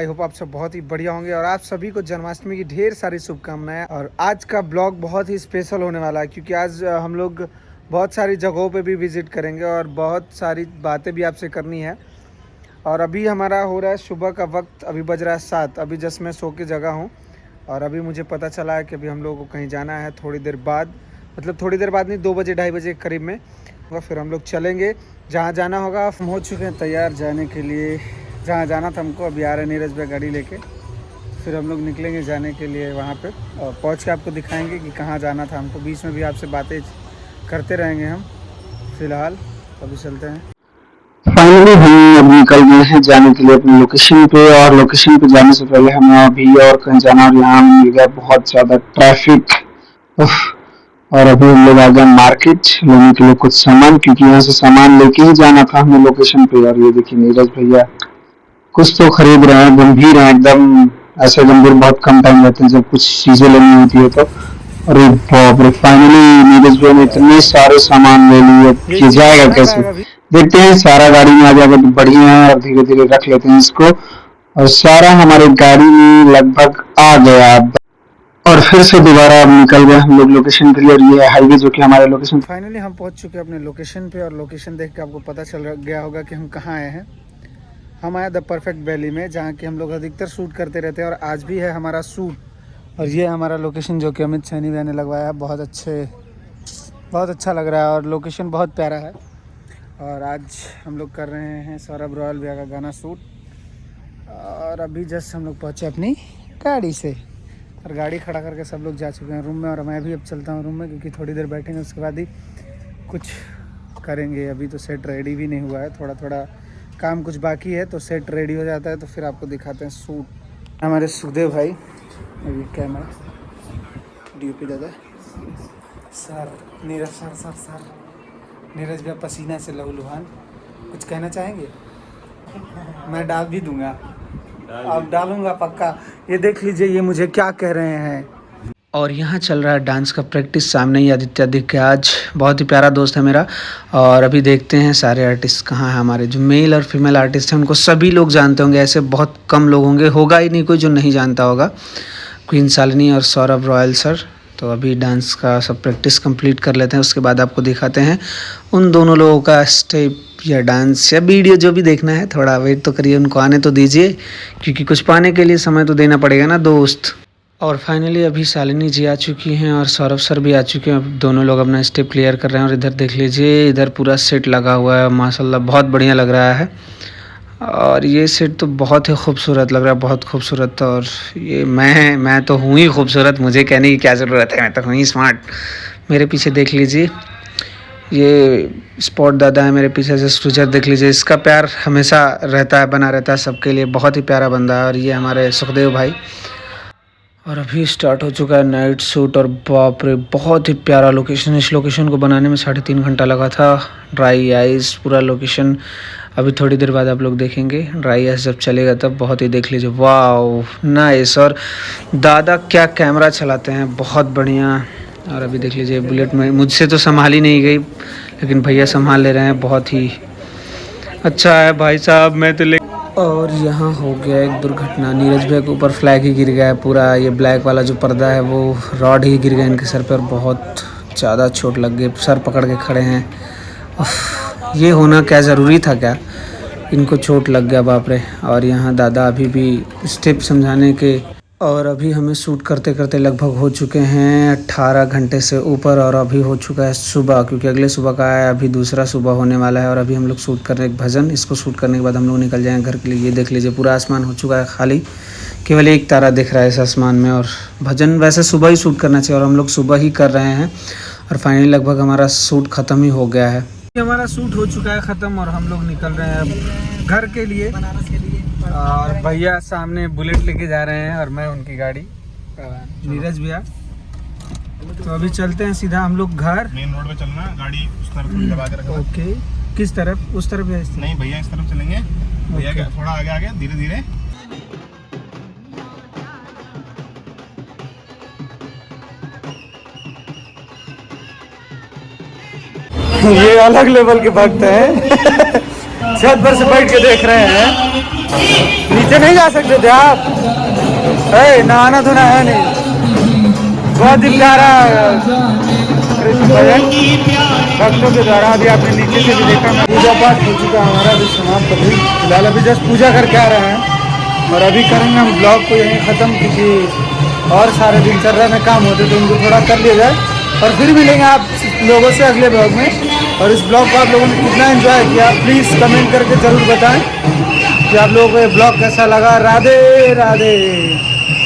I hope आप सब बहुत ही बढ़िया होंगे और आप सभी को जन्माष्टमी की ढेर सारी शुभकामनाएं। और आज का ब्लॉग बहुत ही स्पेशल होने वाला है क्योंकि आज हम लोग बहुत सारी जगहों पे भी विजिट करेंगे और बहुत सारी बातें भी आपसे करनी है। और अभी हमारा हो रहा है सुबह का वक्त, अभी बज रहा है 7। अभी जस्ट मैं सो के जगह हूँ और अभी मुझे पता चला है कि अभी हम लोगों को कहीं जाना है थोड़ी देर बाद, मतलब थोड़ी देर बाद नहीं, 2 बजे 2:30 बजे के करीब में। फिर हम लोग चलेंगे जहाँ जाना होगा। हम हो चुके हैं तैयार जाने के लिए जहाँ जाना था हमको। अभी आ रहे नीरज भाई गाड़ी लेके, फिर हम लोग निकलेंगे जाने के लिए वहाँ पे और पहुँच के आपको दिखाएंगे कि कहाँ जाना था हमको। बीच में भी आपसे बातें करते रहेंगे हम। फिलहाल अभी चलते हैं। फाइनली हम अब निकल गए हैं जाने के लिए अपनी लोकेशन पे। और लोकेशन पे जाने से पहले हमें अभी और कहीं जाना और यहाँ मिल गया बहुत ज़्यादा ट्रैफिक। और अभी हम लोग आ गए मार्केट लेने के लिए कुछ सामान, क्योंकि यहाँ से सामान लेके ही जाना था हमें लोकेशन पे। और ये देखिए नीरज भैया कुछ तो खरीद रहे हैं, गंभीर हैं एकदम। ऐसे गंभीर बहुत कम टाइम रहते हैं जब कुछ चीज़ें लेनी होती है तो। अरे बाप रे, फाइनली नीरज भाई ने इतने सारे सामान ले लिए कि जाएगा कैसे। देखते हैं, सारा गाड़ी में आ जाएगा तो बढ़िया है और धीरे धीरे रख लेते हैं इसको। और सारा हमारे गाड़ी में लगभग आ गया और फिर से दोबारा निकल गए हम लोग लोकेशन के लिए। और ये हाईवे जो कि हमारे लोकेशन। फाइनली हम पहुंच चुके हैं अपने लोकेशन पे और लोकेशन देख के आपको पता चल गया होगा कि हम कहाँ आए हैं। हम आए द परफेक्ट वैली में, जहाँ कि हम लोग अधिकतर शूट करते रहते हैं और आज भी है हमारा शूट। और ये हमारा लोकेशन जो कि अमित सैनी भैया ने लगवाया है। बहुत अच्छा लग रहा है और लोकेशन बहुत प्यारा है। और आज हम लोग कर रहे हैं सौरभ रॉयल भैया का गाना शूट। और अभी जस्ट हम लोग पहुँचे अपनी गाड़ी से और गाड़ी खड़ा करके सब लोग जा चुके हैं रूम में। और मैं भी अब चलता हूँ रूम में क्योंकि थोड़ी देर बैठेंगे, उसके बाद ही कुछ करेंगे। अभी तो सेट रेडी भी नहीं हुआ है, थोड़ा थोड़ा काम कुछ बाकी है, तो सेट रेडी हो जाता है तो फिर आपको दिखाते हैं शूट। हमारे सुखदेव भाई अभी कैमरा डीओपी दादा सर, नीरज सर नीरज भैया पसीना से लहूलुहान। कुछ कहना चाहेंगे? मैं डाल भी दूंगा, अब डालूंगा पक्का। ये देख लीजिए ये मुझे क्या कह रहे हैं। और यहाँ चल रहा है डांस का प्रैक्टिस। सामने ही आदित्य दिख गया, आज बहुत ही प्यारा दोस्त है मेरा। और अभी देखते हैं सारे आर्टिस्ट कहाँ हैं हमारे। जो मेल और फीमेल आर्टिस्ट हैं उनको सभी लोग जानते होंगे, ऐसे बहुत कम लोग होंगे, होगा ही नहीं कोई जो नहीं जानता होगा। क्वीन शालिनी और सौरभ रॉयल सर। तो अभी डांस का सब प्रैक्टिस कंप्लीट कर लेते हैं, उसके बाद आपको दिखाते हैं उन दोनों लोगों का स्टेप या डांस या वीडियो जो भी देखना है। थोड़ा वेट तो करिए, उनको आने तो दीजिए क्योंकि कुछ पाने के लिए समय तो देना पड़ेगा ना दोस्त। और फाइनली अभी शालिनी जी आ चुकी हैं और सौरभ सर भी आ चुके हैं। अब दोनों लोग अपना स्टेप क्लियर कर रहे हैं। और इधर देख लीजिए, इधर पूरा सेट लगा हुआ है माशाल्लाह, बहुत बढ़िया लग रहा है। और ये सेट तो बहुत ही खूबसूरत लग रहा है, बहुत खूबसूरत। और ये मैं तो हूँ ही खूबसूरत, मुझे कहने की क्या ज़रूरत है, मैं तो हूँ ही स्मार्ट। मेरे पीछे देख लीजिए, ये स्पॉट दादा है मेरे पीछे से। स्ट्रूजर देख लीजिए, इसका प्यार हमेशा रहता है, बना रहता है सबके लिए। बहुत ही प्यारा बंदा है। और ये हमारे सुखदेव भाई। और अभी स्टार्ट हो चुका है नाइट शूट। और बाप रे, बहुत ही प्यारा लोकेशन। इस लोकेशन को बनाने में 3.5 घंटा लगा था। ड्राई आइस पूरा लोकेशन। अभी थोड़ी देर बाद आप लोग देखेंगे ड्राई आइस जब चलेगा तब। बहुत ही देख लीजिए, वाह नाइस। और दादा क्या कैमरा चलाते हैं, बहुत बढ़िया। और अभी देख लीजिए बुलेट में मुझसे तो संभाल ही नहीं गई, लेकिन भैया संभाल ले रहे हैं। बहुत ही अच्छा है भाई साहब, मैं तो ले। और यहाँ हो गया एक दुर्घटना, नीरज भैया के ऊपर फ्लैग ही गिर गया है पूरा। ये ब्लैक वाला जो पर्दा है वो रॉड ही गिर गया इनके सर पर। बहुत ज़्यादा चोट लग गई, सर पकड़ के खड़े हैं। ये होना क्या ज़रूरी था क्या, इनको चोट लग गया, बाप रे। और यहाँ दादा अभी भी स्टेप समझाने के। और अभी हमें शूट करते करते लगभग हो चुके हैं 18 घंटे से ऊपर। और अभी हो चुका है सुबह, क्योंकि अगले सुबह का है, अभी दूसरा सुबह होने वाला है। और अभी हम लोग शूट कर रहे हैं एक भजन। इसको शूट करने के बाद हम लोग निकल जाएंगे घर के लिए। ये देख लीजिए पूरा आसमान हो चुका है खाली, केवल एक तारा दिख रहा है इस आसमान में। और भजन वैसे सुबह ही शूट करना चाहिए और हम लोग सुबह ही कर रहे हैं। और फाइनली लगभग हमारा शूट ख़त्म ही हो गया है। हमारा शूट हो चुका है ख़त्म और हम लोग निकल रहे हैं अब घर के लिए। और भैया सामने बुलेट लेके जा रहे हैं और मैं उनकी गाड़ी, नीरज भैया। तो अभी चलते हैं सीधा हम लोग घर। मेन रोड पे चलना, गाड़ी उस तरफ थोड़ी दबा के रखना। ओके, किस तरफ? उस तरफ या इस तरफ? नहीं भैया इस तरफ चलेंगे। भैया क्या थोड़ा आगे आगे धीरे धीरे। ये अलग लेवल के भक्त हैं। छत पर से बैठ के देख रहे हैं। नीचे नहीं जा सकते थे आप? नहाना धोना है नहीं, बहुत दिल जा रहा है कृष्ण भजन भक्तों के द्वारा। अभी आपने नीचे से भी देखा, पूजा पाठ हो चुका हमारा, अभी समाप्त। अभी फिलहाल अभी जस्ट पूजा करके आ रहे हैं और अभी करेंगे हम ब्लॉग को यहीं ख़त्म, क्योंकि और सारे दिनचर्या में काम होते तो उनको थोड़ा कर लिया जाए। और फिर मिलेंगे आप लोगों से अगले ब्लॉग में। और इस ब्लॉग को आप लोगों ने कितना एंजॉय किया प्लीज़ कमेंट करके ज़रूर बताएं कि आप लोगों को ये ब्लॉग कैसा लगा। राधे राधे।